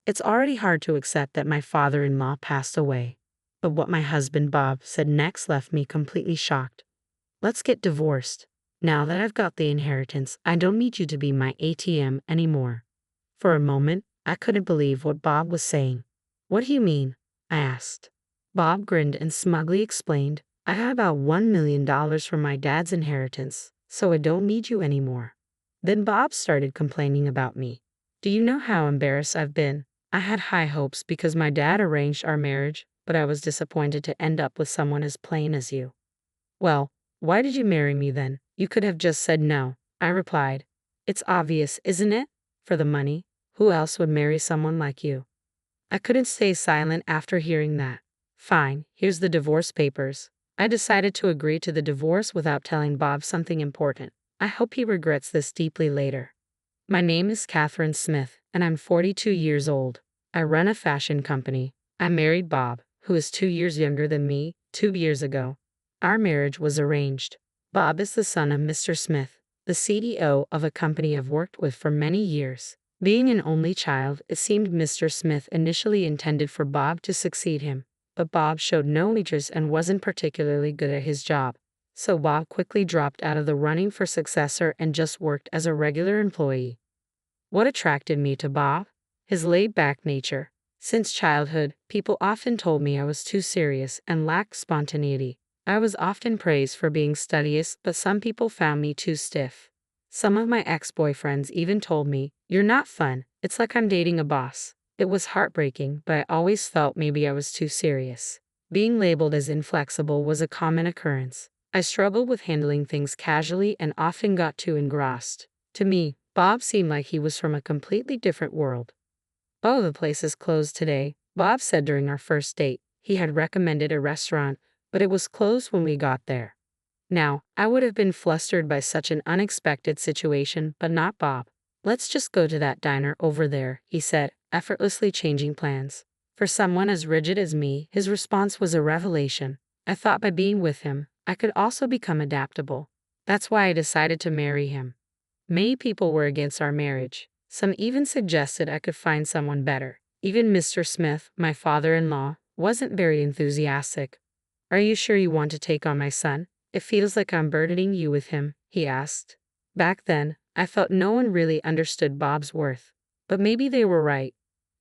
It's already hard to accept that my father-in-law passed away. But what my husband Bob said next left me completely shocked. Let's get divorced. Now that I've got the inheritance, I don't need you to be my ATM anymore. For a moment, I couldn't believe what Bob was saying. What do you mean? I asked. Bob grinned and smugly explained, I have about $1 million from my dad's inheritance, so I don't need you anymore. Then Bob started complaining about me. Do you know how embarrassed I've been? I had high hopes because my dad arranged our marriage, but I was disappointed to end up with someone as plain as you. Well, why did you marry me then? You could have just said no, I replied. It's obvious, isn't it? For the money. Who else would marry someone like you? I couldn't stay silent after hearing that. Fine, here's the divorce papers. I decided to agree to the divorce without telling Bob something important. I hope he regrets this deeply later. My name is Catherine Smith, and I'm 42 years old. I run a fashion company. I married Bob, who is 2 years younger than me, 2 years ago. Our marriage was arranged. Bob is the son of Mr. Smith, the CEO of a company I've worked with for many years. Being an only child, it seemed Mr. Smith initially intended for Bob to succeed him, but Bob showed no interest and wasn't particularly good at his job. So Bob quickly dropped out of the running for successor and just worked as a regular employee. What attracted me to Bob? His laid-back nature. Since childhood, people often told me I was too serious and lacked spontaneity. I was often praised for being studious, but some people found me too stiff. Some of my ex-boyfriends even told me, "You're not fun, it's like I'm dating a boss." It was heartbreaking, but I always felt maybe I was too serious. Being labeled as inflexible was a common occurrence. I struggled with handling things casually and often got too engrossed. To me, Bob seemed like he was from a completely different world. "Oh, the place is closed today," Bob said during our first date. He had recommended a restaurant, but it was closed when we got there. Now, I would have been flustered by such an unexpected situation, but not Bob. "Let's just go to that diner over there," he said, effortlessly changing plans. For someone as rigid as me, his response was a revelation. I thought by being with him, I could also become adaptable. That's why I decided to marry him. Many people were against our marriage. Some even suggested I could find someone better. Even Mr. Smith, my father-in-law, wasn't very enthusiastic. "Are you sure you want to take on my son? It feels like I'm burdening you with him," he asked. Back then, I felt no one really understood Bob's worth. But maybe they were right.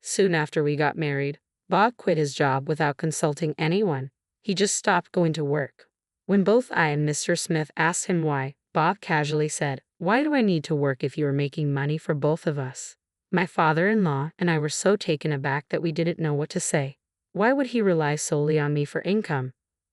Soon after we got married, Bob quit his job without consulting anyone. He just stopped going to work. When both I and Mr. Smith asked him why, Bob casually said, "Why do I need to work if you are making money for both of us?" My father-in-law and I were so taken aback that we didn't know what to say. Why would he rely solely on me for income?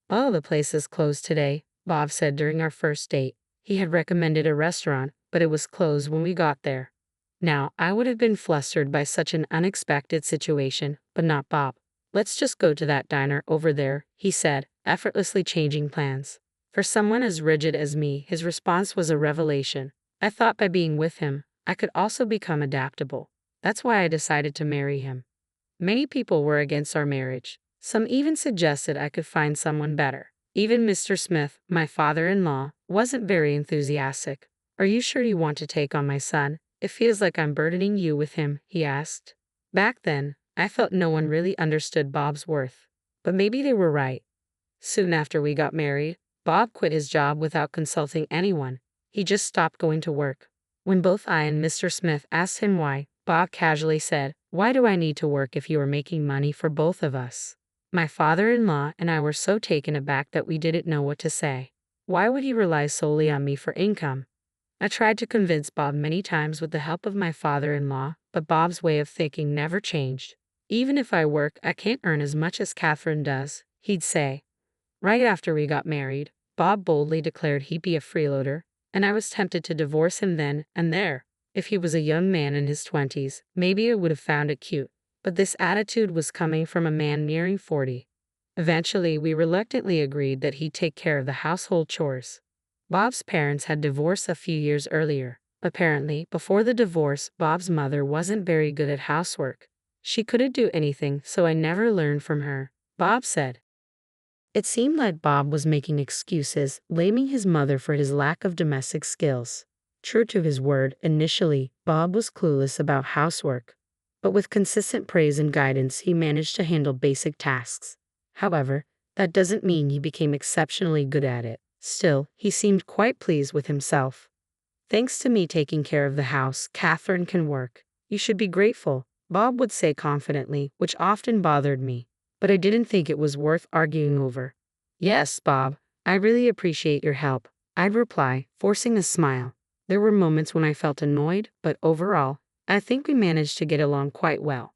"Oh, the place is closed today," Bob said during our first date. He had recommended a restaurant, but it was closed when we got there. Now, I would have been flustered by such an unexpected situation, but not Bob. "Let's just go to that diner over there," he said, effortlessly changing plans. For someone as rigid as me, his response was a revelation. I thought by being with him, I could also become adaptable. That's why I decided to marry him. Many people were against our marriage. Some even suggested I could find someone better. Even Mr. Smith, my father-in-law, wasn't very enthusiastic. "Are you sure you want to take on my son? It feels like I'm burdening you with him," he asked. Back then, I felt no one really understood Bob's worth. But maybe they were right. Soon after we got married, Bob quit his job without consulting anyone. He just stopped going to work. When both I and Mr. Smith asked him why, Bob casually said, "Why do I need to work if you are making money for both of us?" My father-in-law and I were so taken aback that we didn't know what to say. Why would he rely solely on me for income? I tried to convince Bob many times with the help of my father-in-law, but Bob's way of thinking never changed. "Even if I work, I can't earn as much as Catherine does," he'd say. Right after we got married, Bob boldly declared he'd be a freeloader, and I was tempted to divorce him then and there. If he was a young man in his 20s, maybe I would have found it cute, but this attitude was coming from a man nearing 40. Eventually, we reluctantly agreed that he'd take care of the household chores. Bob's parents had divorced a few years earlier. Apparently, before the divorce, Bob's mother wasn't very good at housework. She couldn't do anything, so I never learned from her, Bob said. It seemed like Bob was making excuses, blaming his mother for his lack of domestic skills. True to his word, initially, Bob was clueless about housework. but with consistent praise and guidance, he managed to handle basic tasks. However, that doesn't mean he became exceptionally good at it. Still, he seemed quite pleased with himself. Thanks to me taking care of the house, Catherine can work. You should be grateful, Bob would say confidently, which often bothered me. But I didn't think it was worth arguing over. Yes, Bob, I really appreciate your help, I'd reply, forcing a smile. There were moments when I felt annoyed, but overall, I think we managed to get along quite well.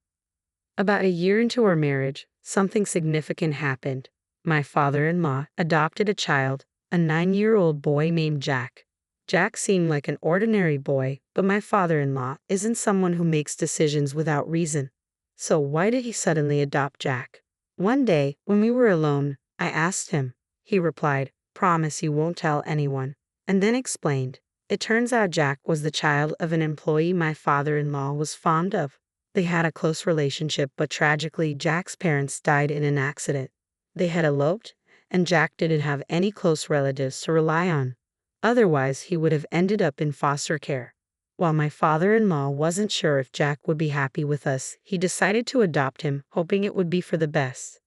About a year into our marriage, something significant happened. My father-in-law adopted a child, a 9-year-old boy named Jack. Jack seemed like an ordinary boy, but my father-in-law isn't someone who makes decisions without reason. So why did he suddenly adopt Jack? One day, when we were alone, I asked him. He replied, "Promise you won't tell anyone," and then explained. It turns out Jack was the child of an employee my father-in-law was fond of. They had a close relationship, but tragically, Jack's parents died in an accident. They had eloped, and Jack didn't have any close relatives to rely on. Otherwise, he would have ended up in foster care. While my father-in-law wasn't sure if Jack would be happy with us, he decided to adopt him, hoping it would be for the best.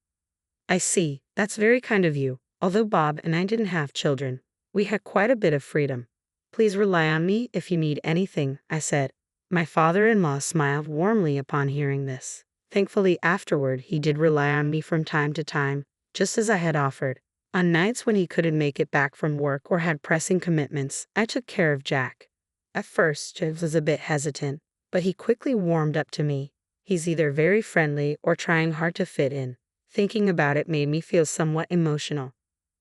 I see, that's very kind of you. Although Bob and I didn't have children, we had quite a bit of freedom. Please rely on me if you need anything, I said. My father-in-law smiled warmly upon hearing this. Thankfully, afterward, he did rely on me from time to time, just as I had offered. On nights when he couldn't make it back from work or had pressing commitments, I took care of Jack. At first, James was a bit hesitant, but he quickly warmed up to me. He's either very friendly or trying hard to fit in. Thinking about it made me feel somewhat emotional.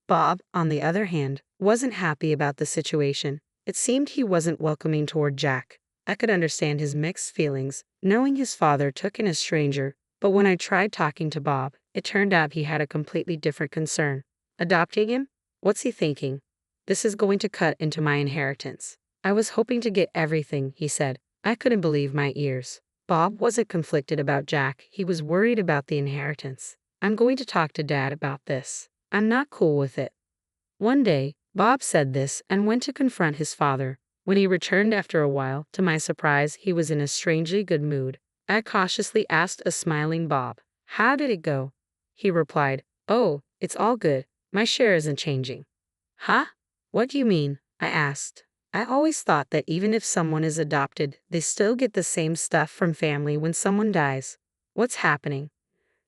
Bob, on the other hand, wasn't happy about the situation. It seemed he wasn't welcoming toward Jack. I could understand his mixed feelings, knowing his father took in a stranger, but when I tried talking to Bob, it turned out he had a completely different concern. Adopting him? What's he thinking? This is going to cut into my inheritance. I was hoping to get everything, he said. I couldn't believe my ears. Bob wasn't conflicted about Jack, he was worried about the inheritance. I'm going to talk to Dad about this. I'm not cool with it. One day, Bob said this and went to confront his father. When he returned after a while, to my surprise, he was in a strangely good mood. I cautiously asked a smiling Bob, "How did it go?" He replied, "Oh, it's all good. My share isn't changing." Huh? What do you mean? I asked. I always thought that even if someone is adopted, they still get the same stuff from family when someone dies. What's happening?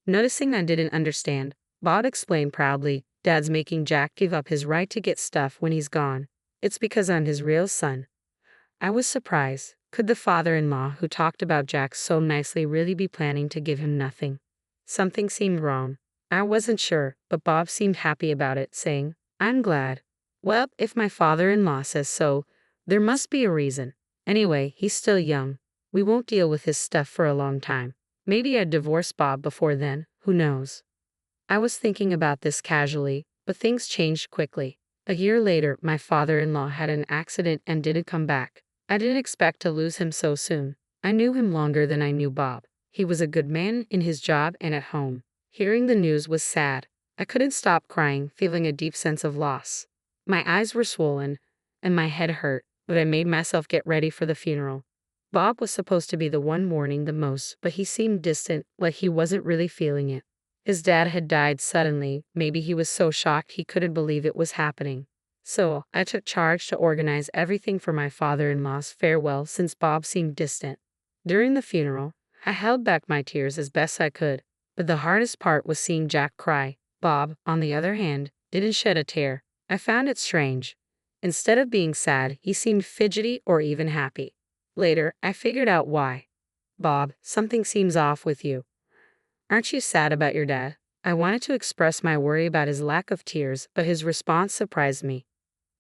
Noticing I didn't understand, Bob explained proudly, "Dad's making Jack give up his right to get stuff when he's gone. It's because I'm his real son." I was surprised. Could the father-in-law who talked about Jack so nicely really be planning to give him nothing? Something seemed wrong. I wasn't sure, but Bob seemed happy about it, saying, "I'm glad. Well, if my father-in-law says so, there must be a reason. Anyway, he's still young. We won't deal with his stuff for a long time. Maybe I'd divorce Bob before then, who knows?" I was thinking about this casually, but things changed quickly. A year later, my father-in-law had an accident and didn't come back. I didn't expect to lose him so soon. I knew him longer than I knew Bob. He was a good man in his job and at home. Hearing the news was sad. I couldn't stop crying, feeling a deep sense of loss. My eyes were swollen, and my head hurt, but I made myself get ready for the funeral. Bob was supposed to be the one mourning the most, but he seemed distant, like he wasn't really feeling it. His dad had died suddenly. Maybe he was so shocked he couldn't believe it was happening. So, I took charge to organize everything for my father-in-law's farewell since Bob seemed distant. During the funeral, I held back my tears as best I could, but the hardest part was seeing Jack cry. Bob, on the other hand, didn't shed a tear. I found it strange. Instead of being sad, he seemed fidgety or even happy. Later, I figured out why. "Bob, something seems off with you. Aren't you sad about your dad?" I wanted to express my worry about his lack of tears, but his response surprised me.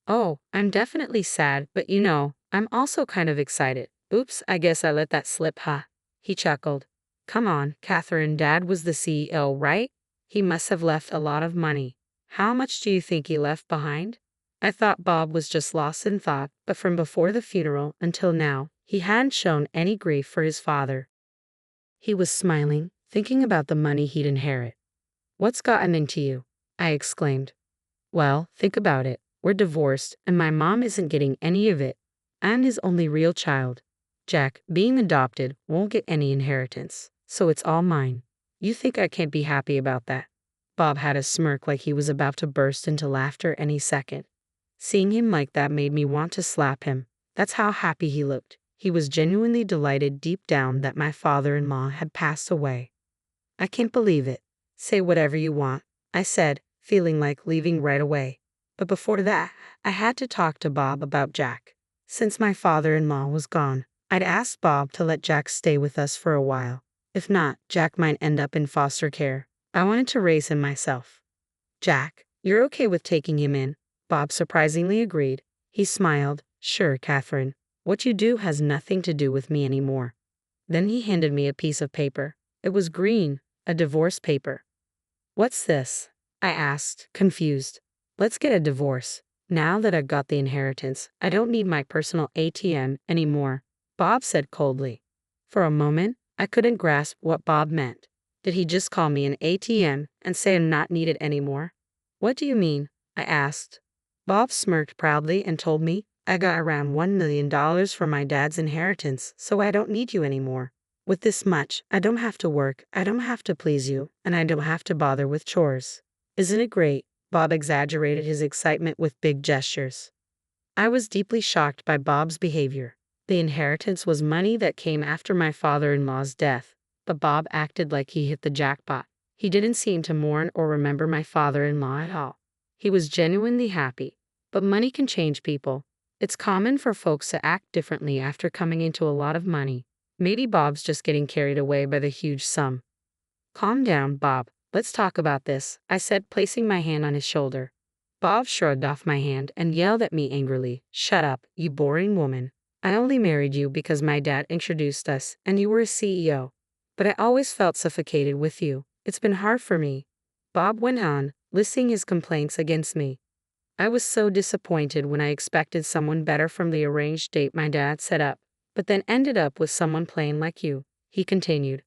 "Oh, I'm definitely sad, but I'm also kind of excited." "Oops, I guess I let that slip, huh?" He chuckled. "Come on, Catherine, Dad was the CEO, right? He must have left a lot of money. How much do you think he left behind?" I thought Bob was just lost in thought, but from before the funeral until now, he hadn't shown any grief for his father. He was smiling, thinking about the money he'd inherit. "What's gotten into you?" I exclaimed. "Well, think about it. We're divorced, and my mom isn't getting any of it. I'm his only real child. Jack, being adopted, won't get any inheritance, so it's all mine. You think I can't be happy about that? Bob had a smirk like he was about to burst into laughter any second. Seeing him like that made me want to slap him. That's how happy he looked. He was genuinely delighted deep down that my father-in-law had passed away. I can't believe it. Say whatever you want, I said, feeling like leaving right away. But before that, I had to talk to Bob about Jack. Since my father-in-law was gone, I'd asked Bob to let Jack stay with us for a while. If not, Jack might end up in foster care. I wanted to raise him myself. Jack, you're okay with taking him in? Bob surprisingly agreed. He smiled. Sure, Catherine. What you do has nothing to do with me anymore. Then he handed me a piece of paper. It was green, a divorce paper. What's this? I asked, confused. Let's get a divorce. Now that I've got the inheritance, I don't need my personal ATM anymore, Bob said coldly. For a moment, I couldn't grasp what Bob meant. Did he just call me an ATM and say I'm not needed anymore? What do you mean? I asked. Bob smirked proudly and told me I got around $1 million from my dad's inheritance, so I don't need you anymore. With this much, I don't have to work, I don't have to please you, and I don't have to bother with chores. Isn't it great? Bob exaggerated his excitement with big gestures. I was deeply shocked by Bob's behavior. The inheritance was money that came after my father-in-law's death, but Bob acted like he hit the jackpot. He didn't seem to mourn or remember my father-in-law at all. He was genuinely happy. But money can change people. It's common for folks to act differently after coming into a lot of money. Maybe Bob's just getting carried away by the huge sum. Calm down, Bob. Let's talk about this, I said, placing my hand on his shoulder. Bob shrugged off my hand and yelled at me angrily. Shut up, you boring woman. I only married you because my dad introduced us and you were a CEO. But I always felt suffocated with you. It's been hard for me. Bob went on, listing his complaints against me. I was so disappointed when I expected someone better from the arranged date my dad set up, but then ended up with someone plain like you, he continued.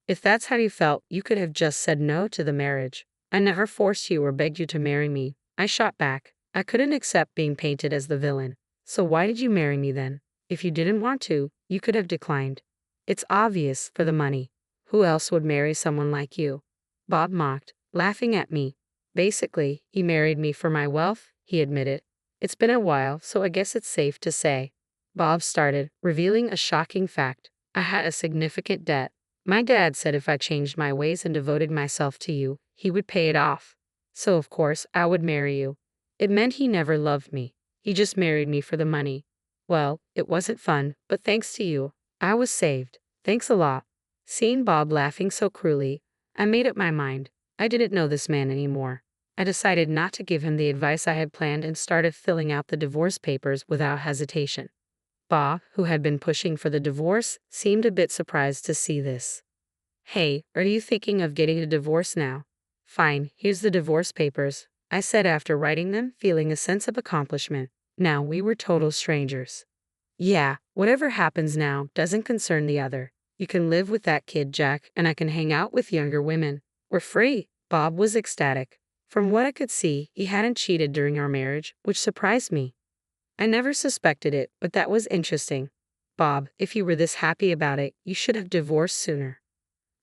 If that's how you felt, you could have just said no to the marriage. I never forced you or begged you to marry me. I shot back. I couldn't accept being painted as the villain. So why did you marry me then? If you didn't want to, you could have declined. It's obvious, for the money. Who else would marry someone like you? Bob mocked, laughing at me. Basically, he married me for my wealth, he admitted. It's been a while, so I guess it's safe to say. Bob started, revealing a shocking fact. I had a significant debt. My dad said if I changed my ways and devoted myself to you, he would pay it off. So of course, I would marry you. It meant he never loved me. He just married me for the money. Well, it wasn't fun, but thanks to you, I was saved. Thanks a lot. Seeing Bob laughing so cruelly, I made up my mind. I didn't know this man anymore. I decided not to give him the advice I had planned and started filling out the divorce papers without hesitation. Bob, who had been pushing for the divorce, seemed a bit surprised to see this. Hey, are you thinking of getting a divorce now? Fine, here's the divorce papers, I said after writing them, feeling a sense of accomplishment. Now we were total strangers. Yeah, whatever happens now doesn't concern the other. You can live with that kid, Jack, and I can hang out with younger women. We're free. Bob was ecstatic. From what I could see, he hadn't cheated during our marriage, which surprised me. I never suspected it, but that was interesting. Bob, if you were this happy about it, you should have divorced sooner.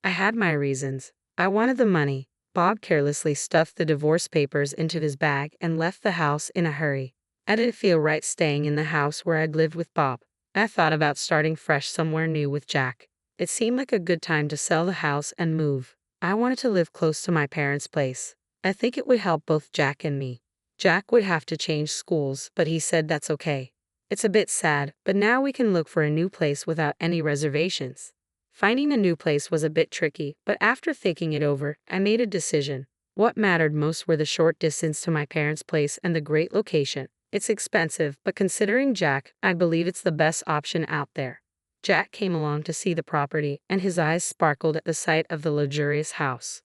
I had my reasons. I wanted the money. Bob carelessly stuffed the divorce papers into his bag and left the house in a hurry. I didn't feel right staying in the house where I'd lived with Bob. I thought about starting fresh somewhere new with Jack. It seemed like a good time to sell the house and move. I wanted to live close to my parents' place. I think it would help both Jack and me. Jack would have to change schools, but he said that's okay. It's a bit sad, but now we can look for a new place without any reservations. Finding a new place was a bit tricky, but after thinking it over, I made a decision. What mattered most were the short distance to my parents' place and the great location. It's expensive, but considering Jack, I believe it's the best option out there. Jack came along to see the property, and his eyes sparkled at the sight of the luxurious house.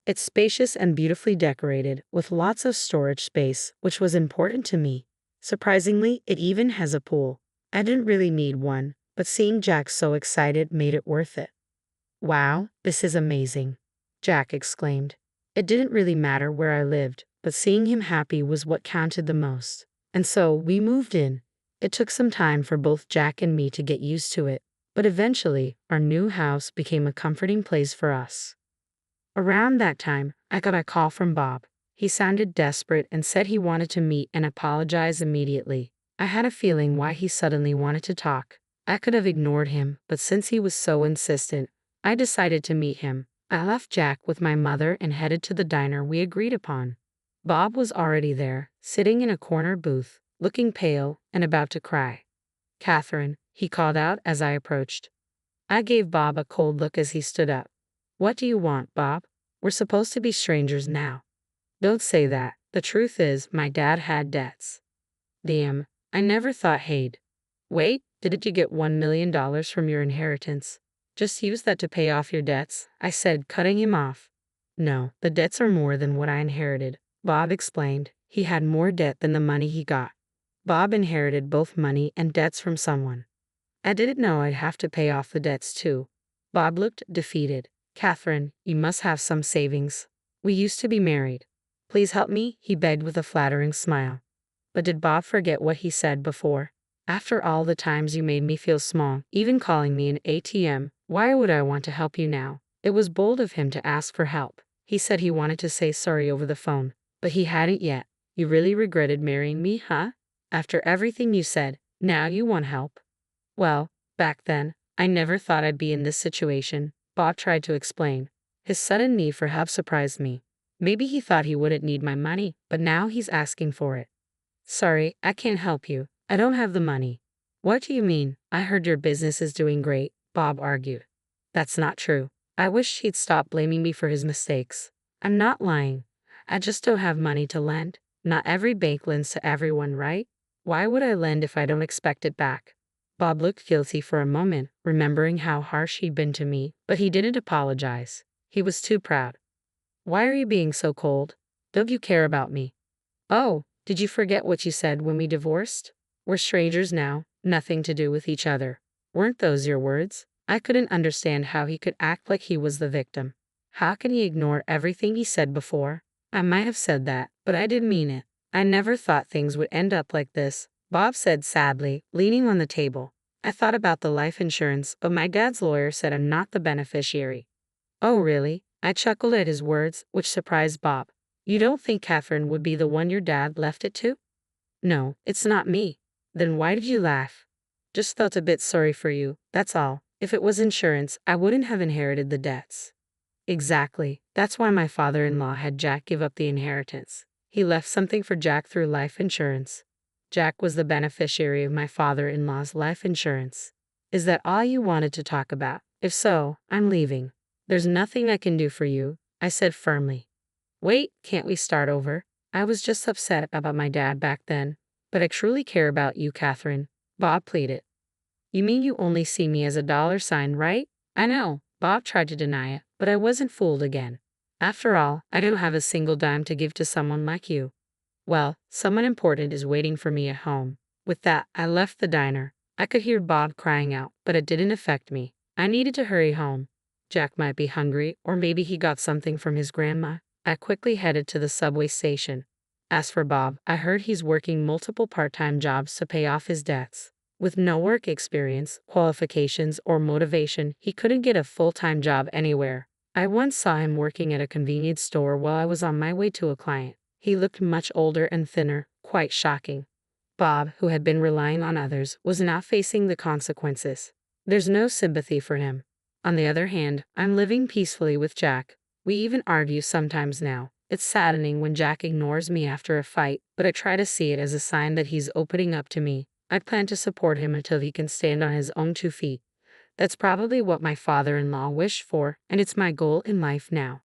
It's spacious and beautifully decorated, with lots of storage space, which was important to me. Surprisingly, it even has a pool. I didn't really need one, but seeing Jack so excited made it worth it. Wow, this is amazing, Jack exclaimed. It didn't really matter where I lived, but seeing him happy was what counted the most. And so, we moved in. It took some time for both Jack and me to get used to it, but eventually, our new house became a comforting place for us. Around that time, I got a call from Bob. He sounded desperate and said he wanted to meet and apologize immediately. I had a feeling why he suddenly wanted to talk. I could have ignored him, but since he was so insistent, I decided to meet him. I left Jack with my mother and headed to the diner we agreed upon. Bob was already there, sitting in a corner booth, looking pale and about to cry. "Catherine," he called out as I approached. I gave Bob a cold look as he stood up. "What do you want, Bob? We're supposed to be strangers now." "Don't say that. The truth is, my dad had debts." "Damn, I never thought he'd." "Wait, didn't you get $1 million from your inheritance? Just use that to pay off your debts," I said, cutting him off. "No, the debts are more than what I inherited," Bob explained. He had more debt than the money he got. Bob inherited both money and debts from someone. I didn't know I'd have to pay off the debts too. Bob looked defeated. "Catherine, you must have some savings. We used to be married. Please help me," he begged with a flattering smile. But did Bob forget what he said before? "After all the times you made me feel small, even calling me an ATM, why would I want to help you now?" It was bold of him to ask for help. He said he wanted to say sorry over the phone, but he hadn't yet. "You really regretted marrying me, huh? After everything you said, now you want help?" "Well, back then, I never thought I'd be in this situation," Bob tried to explain. His sudden need for help surprised me. Maybe he thought he wouldn't need my money, but now he's asking for it. "Sorry, I can't help you. I don't have the money." "What do you mean? I heard your business is doing great," Bob argued. "That's not true. I wish he'd stop blaming me for his mistakes. I'm not lying. I just don't have money to lend. Not every bank lends to everyone, right? Why would I lend if I don't expect it back?" Bob looked guilty for a moment, remembering how harsh he'd been to me, but he didn't apologize. He was too proud. "Why are you being so cold? Don't you care about me?" "Oh, did you forget what you said when we divorced? We're strangers now, nothing to do with each other." Weren't those your words? I couldn't understand how he could act like he was the victim. How can he ignore everything he said before? "I might have said that, but I didn't mean it. I never thought things would end up like this," Bob said sadly, leaning on the table. "I thought about the life insurance, but my dad's lawyer said I'm not the beneficiary." "Oh, really?" I chuckled at his words, which surprised Bob. "You don't think Catherine would be the one your dad left it to?" "No, it's not me." "Then why did you laugh?" "Just felt a bit sorry for you, that's all. If it was insurance, I wouldn't have inherited the debts." "Exactly. That's why my father-in-law had Jack give up the inheritance. He left something for Jack through life insurance. Jack was the beneficiary of my father-in-law's life insurance." "Is that all you wanted to talk about? If so, I'm leaving." "There's nothing I can do for you," I said firmly. "Wait, can't we start over? I was just upset about my dad back then, but I truly care about you, Catherine," Bob pleaded. "You mean you only see me as a dollar sign, right?" "I know." Bob tried to deny it, but I wasn't fooled again. "After all, I don't have a single dime to give to someone like you." "Well, someone important is waiting for me at home." With that, I left the diner. I could hear Bob crying out, but it didn't affect me. I needed to hurry home. Jack might be hungry, or maybe he got something from his grandma. I quickly headed to the subway station. As for Bob, I heard he's working multiple part-time jobs to pay off his debts. With no work experience, qualifications, or motivation, he couldn't get a full-time job anywhere. I once saw him working at a convenience store while I was on my way to a client. He looked much older and thinner, quite shocking. Bob, who had been relying on others, was now facing the consequences. There's no sympathy for him. On the other hand, I'm living peacefully with Jack. We even argue sometimes now. It's saddening when Jack ignores me after a fight, but I try to see it as a sign that he's opening up to me. I plan to support him until he can stand on his own 2 feet. That's probably what my father-in-law wished for, and it's my goal in life now.